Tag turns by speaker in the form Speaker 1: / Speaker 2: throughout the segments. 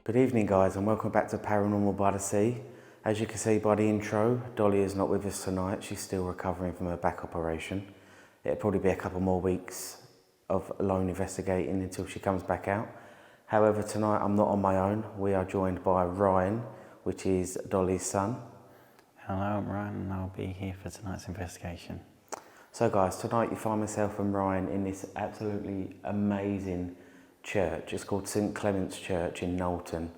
Speaker 1: Good evening guys and welcome back to Paranormal by the Sea. As you can see by the intro, Dolly is not with us tonight. She's still recovering from her back operation. It'll probably be a couple more weeks of alone investigating until she comes back out. However, tonight I'm not on my own. We are joined by Ryan, which is Dolly's son.
Speaker 2: Hello, I'm Ryan and I'll be here for tonight's investigation.
Speaker 1: So guys, tonight you find myself and Ryan in this absolutely amazing church. It's called St Clement's Church in Knowlton.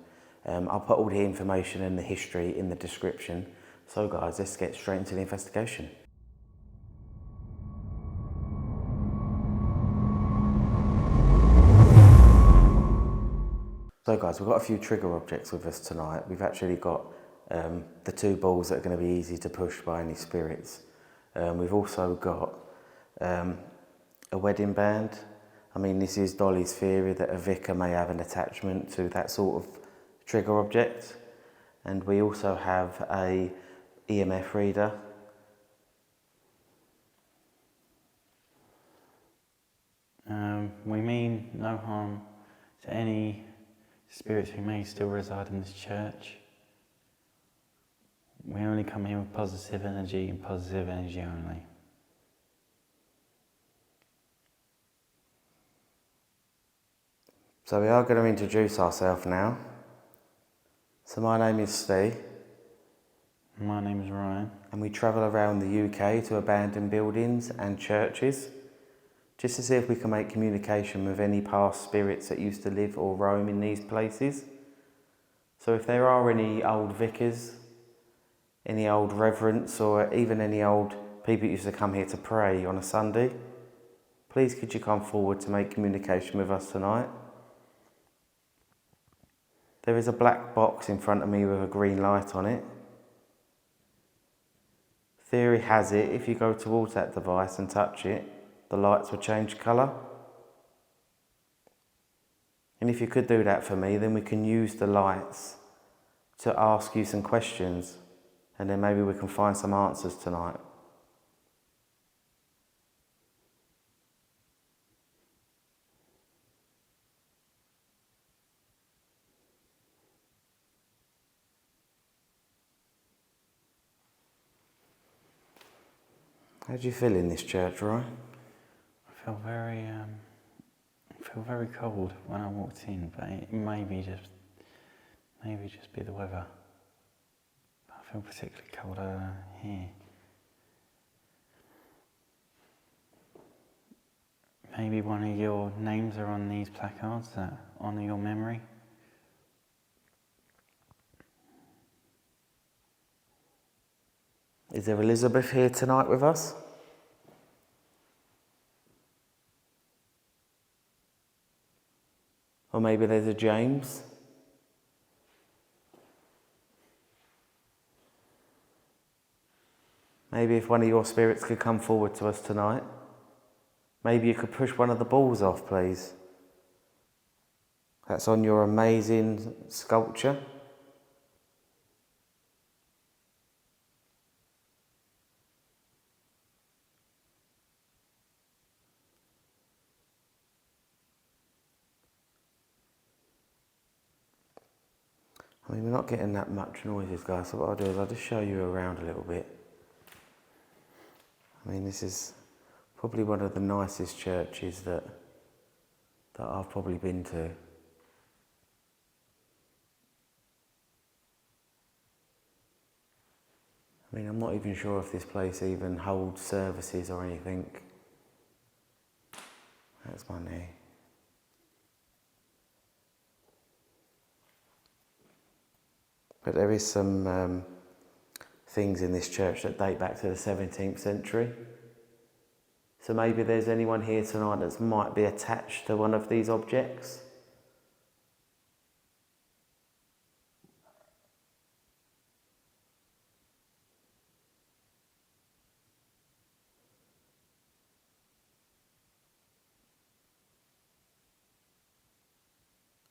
Speaker 1: I'll put all the information and the history in the description. So guys, let's get straight into the investigation. So guys, we've got a few trigger objects with us tonight. We've actually got the two balls that are going to be easy to push by any spirits. We've also got a wedding band. I mean, this is Dolly's theory that a vicar may have an attachment to that sort of trigger object. And we also have a EMF reader.
Speaker 2: We mean no harm to any spirits who may still reside in this church. We only come here with positive energy and positive energy only.
Speaker 1: So we are going to introduce ourselves now. So my name is Steve.
Speaker 2: My name is Ryan.
Speaker 1: And we travel around the UK to abandoned buildings and churches, just to see if we can make communication with any past spirits that used to live or roam in these places. So if there are any old vicars, any old reverends, or even any old people who used to come here to pray on a Sunday, please could you come forward to make communication with us tonight. There is a black box in front of me with a green light on it. Theory has it, if you go towards that device and touch it, the lights will change colour. And if you could do that for me, then we can use the lights to ask you some questions, and then maybe we can find some answers tonight. How do you feel in this church, Ryan?
Speaker 2: I feel very cold when I walked in, but it may just be the weather. I feel particularly cold here. Maybe one of your names are on these placards that honour your memory.
Speaker 1: Is there Elizabeth here tonight with us? Or maybe there's a James? Maybe if one of your spirits could come forward to us tonight, maybe you could push one of the balls off, please. That's on your amazing sculpture. I mean, we're not getting that much noises, guys, so what I'll do is I'll just show you around a little bit. I mean, this is probably one of the nicest churches that I've probably been to. I mean, I'm not even sure if this place even holds services or anything. That's my knee. But there is some things in this church that date back to the 17th century. So maybe there's anyone here tonight that might be attached to one of these objects.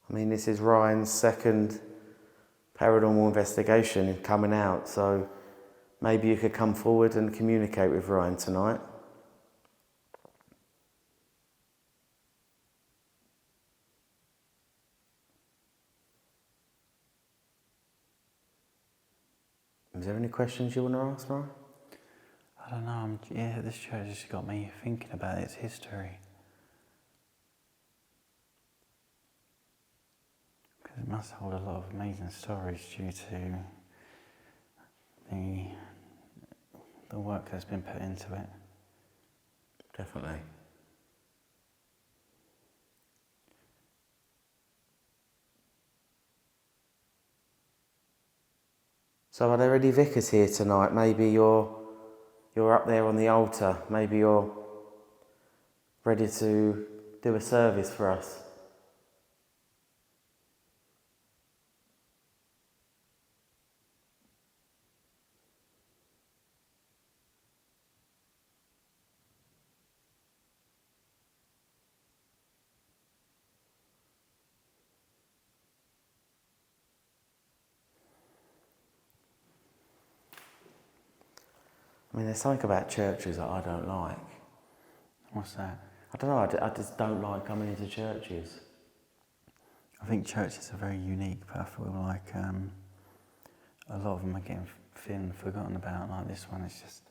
Speaker 1: I mean, this is Ryan's second paranormal investigation coming out, so maybe you could come forward and communicate with Ryan tonight. Is there any questions you want to ask, Ryan?
Speaker 2: I don't know, this church has got me thinking about its history. Because it must hold a lot of amazing stories due to the work that's been put into it.
Speaker 1: Definitely. So are there any vicars here tonight? Maybe you're up there on the altar. Maybe you're ready to do a service for us. I mean, there's something about churches that I don't like.
Speaker 2: What's that?
Speaker 1: I don't know, I just don't like coming into churches.
Speaker 2: I think churches are very unique, but I feel like a lot of them are feeling forgotten about. Like this one is just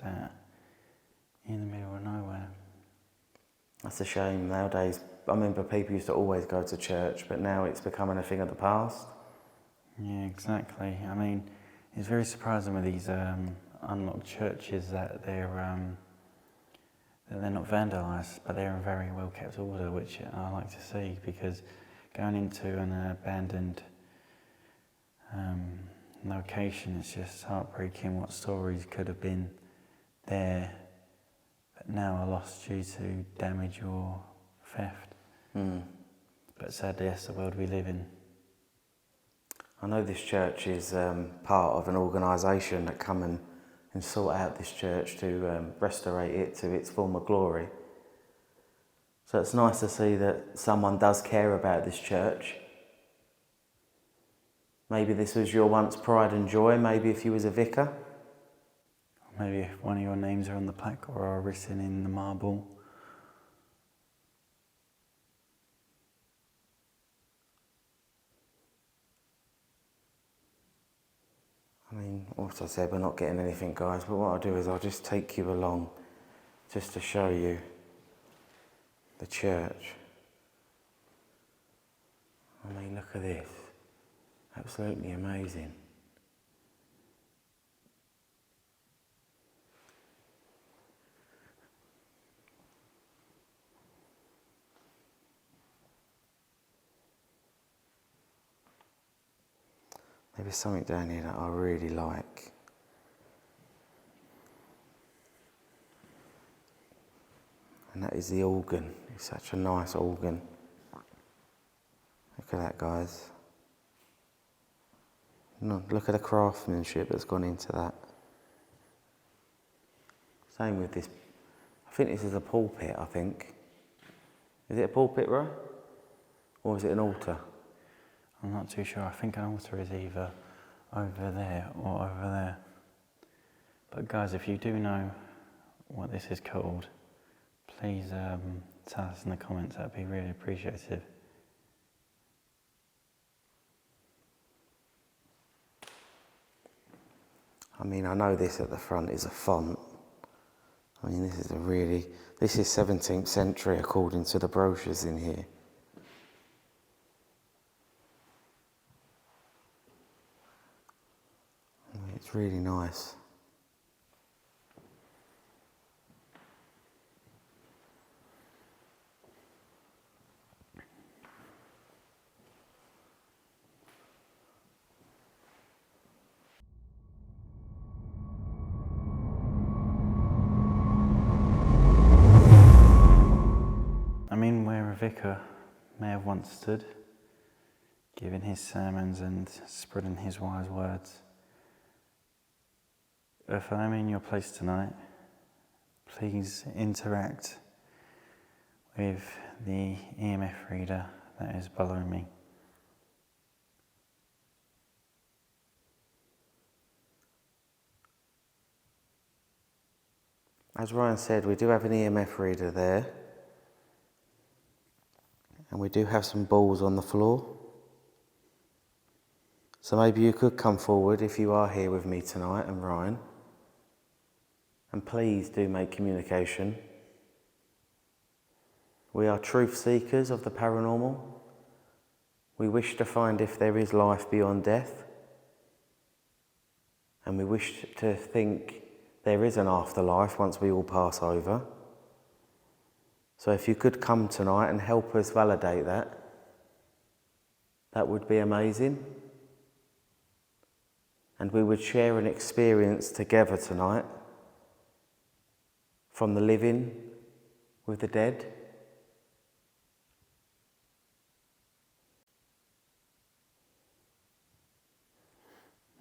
Speaker 2: in the middle of nowhere.
Speaker 1: That's a shame nowadays. I remember people used to always go to church, but now it's becoming a thing of the past.
Speaker 2: Yeah, exactly. I mean, it's very surprising with these unlocked churches that they're not vandalised, but they're in very well kept order, which I like to see, because going into an abandoned location, it's just heartbreaking what stories could have been there but now are lost due to damage or theft. But sadly, that's the world we live in.
Speaker 1: I know this church is part of an organisation that come and sort out this church to restore it to its former glory. So it's nice to see that someone does care about this church. Maybe this was your once pride and joy, maybe if you was a vicar.
Speaker 2: Maybe if one of your names are on the plaque or are written in the marble.
Speaker 1: I mean, also said we're not getting anything, guys, but what I'll do is I'll just take you along just to show you the church. I mean, look at this. Absolutely amazing. There's something down here that I really like. And that is the organ. It's such a nice organ. Look at that, guys. No, look at the craftsmanship that's gone into that. Same with this. I think this is a pulpit, I think. Is it a pulpit, right? Or is it an altar?
Speaker 2: I'm not too sure. I think an altar is either over there or over there. But guys, if you do know what this is called, please tell us in the comments. That'd be really appreciative.
Speaker 1: I mean, I know this at the front is a font. I mean, this is 17th century according to the brochures in here. It's really nice.
Speaker 2: I mean, where a vicar may have once stood, giving his sermons and spreading his wise words. If I'm in your place tonight, please interact with the EMF reader that is below me.
Speaker 1: As Ryan said, we do have an EMF reader there. And we do have some balls on the floor. So maybe you could come forward if you are here with me tonight and Ryan. And please do make communication. We are truth seekers of the paranormal. We wish to find if there is life beyond death. And we wish to think there is an afterlife once we all pass over. So if you could come tonight and help us validate that, that would be amazing. And we would share an experience together tonight from the living with the dead.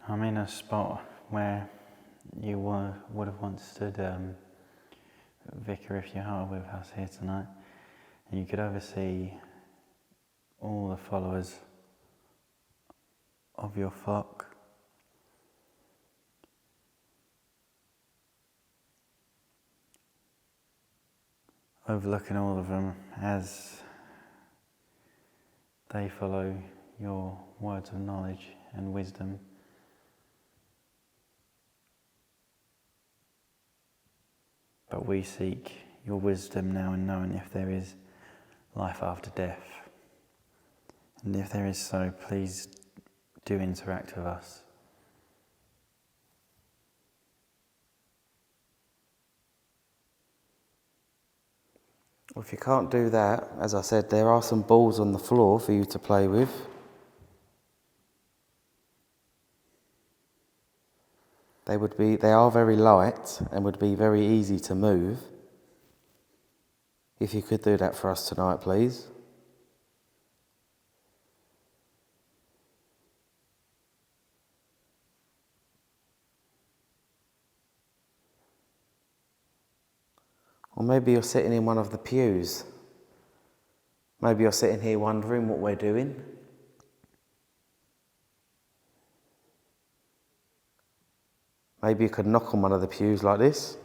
Speaker 2: I'm in a spot where you would have once stood vicar if you are with us here tonight, and you could oversee all the followers of your flock. Overlooking all of them as they follow your words of knowledge and wisdom. But we seek your wisdom now in knowing if there is life after death. And if there is so, please do interact with us.
Speaker 1: Well, if you can't do that, as I said, there are some balls on the floor for you to play with. They are very light and would be very easy to move. If you could do that for us tonight, please. Or maybe you're sitting in one of the pews. Maybe you're sitting here wondering what we're doing. Maybe you could knock on one of the pews like this.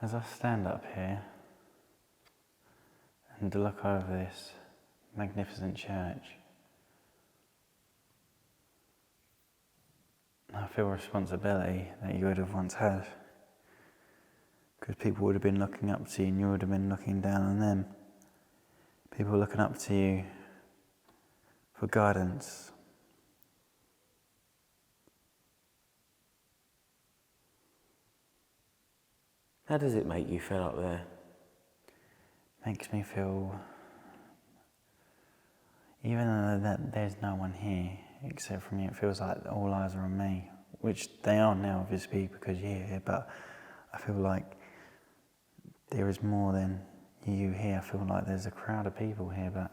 Speaker 2: As I stand up here and look over this magnificent church, I feel responsibility that you would have once had, because people would have been looking up to you and you would have been looking down on them. People looking up to you for guidance.
Speaker 1: How does it make you feel up there?
Speaker 2: Makes me feel, even though that there's no one here except for me, it feels like all eyes are on me, which they are now obviously because you're here, but I feel like there is more than you here. I feel like there's a crowd of people here, but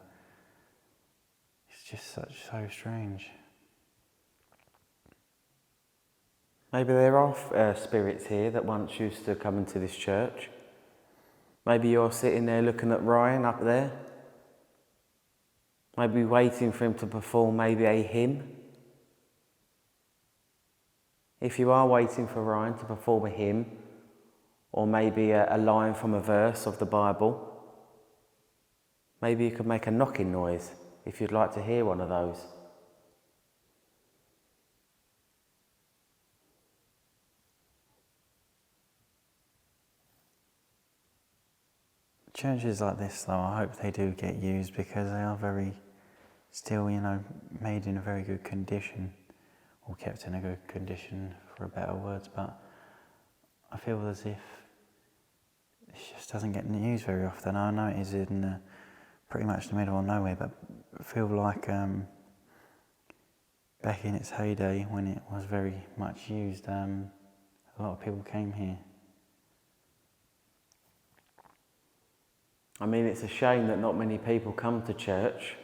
Speaker 2: it's just so strange.
Speaker 1: Maybe there are spirits here that once used to come into this church. Maybe you're sitting there looking at Ryan up there. Maybe waiting for him to perform maybe a hymn. If you are waiting for Ryan to perform a hymn, or maybe a line from a verse of the Bible, maybe you could make a knocking noise if you'd like to hear one of those.
Speaker 2: Churches like this, though, I hope they do get used, because they are very, still, made in a very good condition, or kept in a good condition, for a better words, but I feel as if it just doesn't get used very often. I know it is in pretty much the middle of nowhere, but I feel like back in its heyday, when it was very much used, a lot of people came here.
Speaker 1: I mean, it's a shame that not many people come to church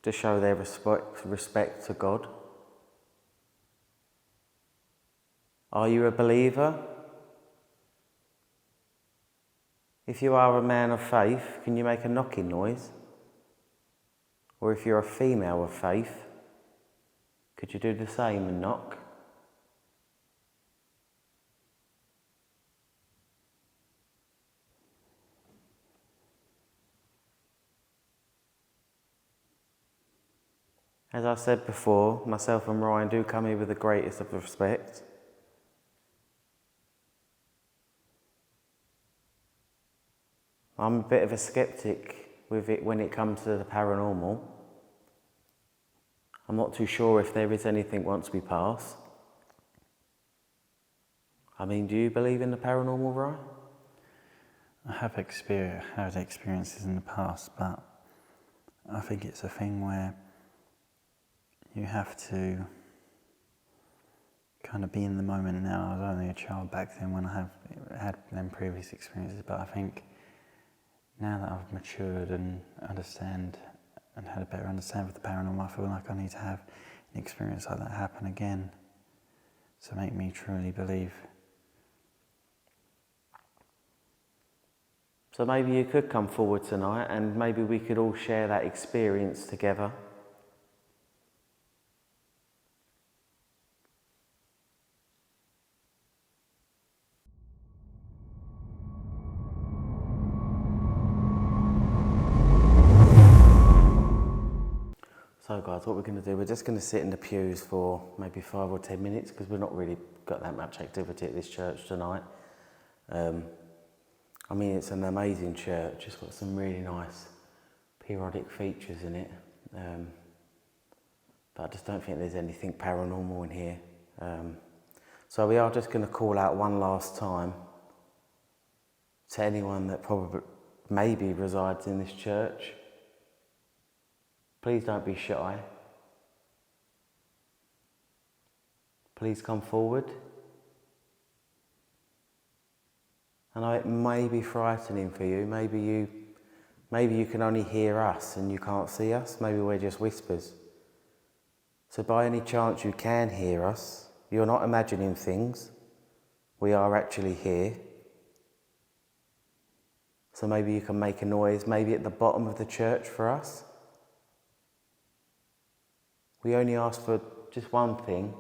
Speaker 1: to show their respect to God. Are you a believer? If you are a man of faith, can you make a knocking noise? Or if you're a female of faith, could you do the same and knock? As I said before, myself and Ryan do come here with the greatest of respect. I'm a bit of a skeptic with it when it comes to the paranormal. I'm not too sure if there is anything once we pass. I mean, do you believe in the paranormal, Ryan?
Speaker 2: I have had experiences in the past, but I think it's a thing where you have to kind of be in the moment now. I was only a child back then when I had them previous experiences, but I think now that I've matured and understand and had a better understanding of the paranormal, I feel like I need to have an experience like that happen again to make me truly believe.
Speaker 1: So maybe you could come forward tonight and maybe we could all share that experience together. So guys, what we're going to do, we're just going to sit in the pews for maybe 5 or 10 minutes because we've not really got that much activity at this church tonight. I mean, it's an amazing church. It's got some really nice periodic features in it. But I just don't think there's anything paranormal in here. So we are just going to call out one last time to anyone that probably maybe resides in this church. Please don't be shy. Please come forward. I know it may be frightening for you. Maybe you can only hear us and you can't see us. Maybe we're just whispers. So by any chance you can hear us, you're not imagining things. We are actually here. So maybe you can make a noise, maybe at the bottom of the church for us. We only ask for just one thing.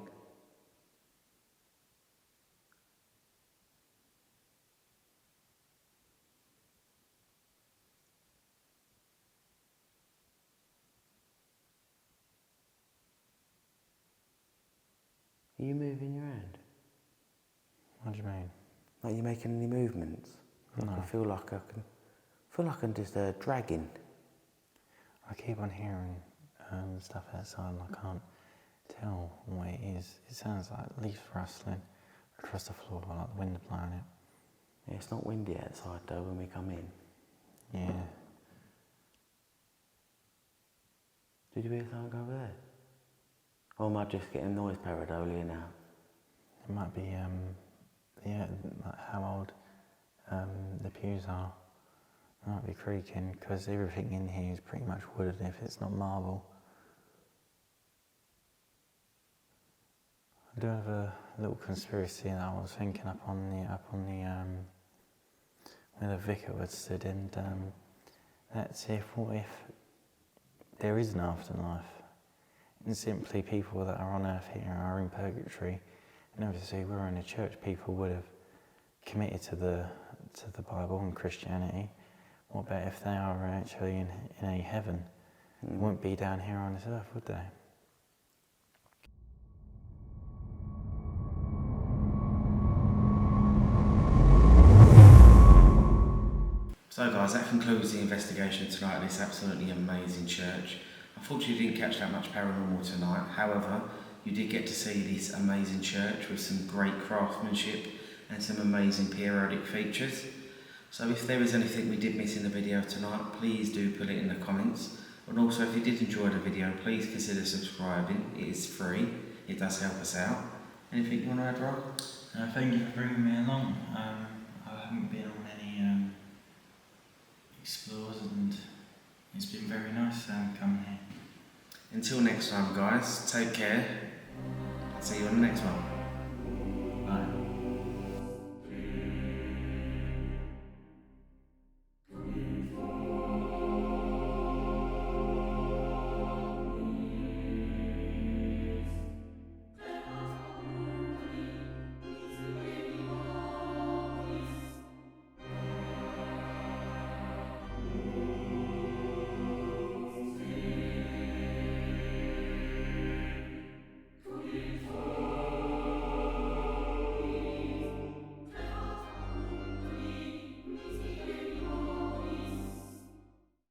Speaker 1: Are you moving your hand?
Speaker 2: What do you mean?
Speaker 1: Are you making any movements?
Speaker 2: No.
Speaker 1: I feel like I'm just dragging.
Speaker 2: I keep on hearing stuff outside and I can't tell what it is. It sounds like leaves rustling across the floor, like the wind blowing it.
Speaker 1: Yeah, it's not windy outside though when we come in.
Speaker 2: Yeah.
Speaker 1: Did you hear something over there? Or am I just getting noise pareidolia now?
Speaker 2: It might be, like how old the pews are. It might be creaking because everything in here is pretty much wood if it's not marble. I do have a little conspiracy that I was thinking up on the where the vicar was stood, and that's what if there is an afterlife, and simply people that are on earth here are in purgatory, and obviously we're in a church, people would have committed to the Bible and Christianity. What about if they are actually in a heaven? They wouldn't be down here on this earth, would they?
Speaker 1: So guys, that concludes the investigation tonight at this absolutely amazing church. Unfortunately you didn't catch that much paranormal tonight, however, you did get to see this amazing church with some great craftsmanship and some amazing periodic features. So if there is anything we did miss in the video tonight, please do put it in the comments. And also if you did enjoy the video, please consider subscribing. It is free, it does help us out. Anything you want to add, Rob?
Speaker 2: Thank you for bringing me along. I haven't been on any explores, and it's been very nice coming here.
Speaker 1: Until next time guys, take care. See you on the next one.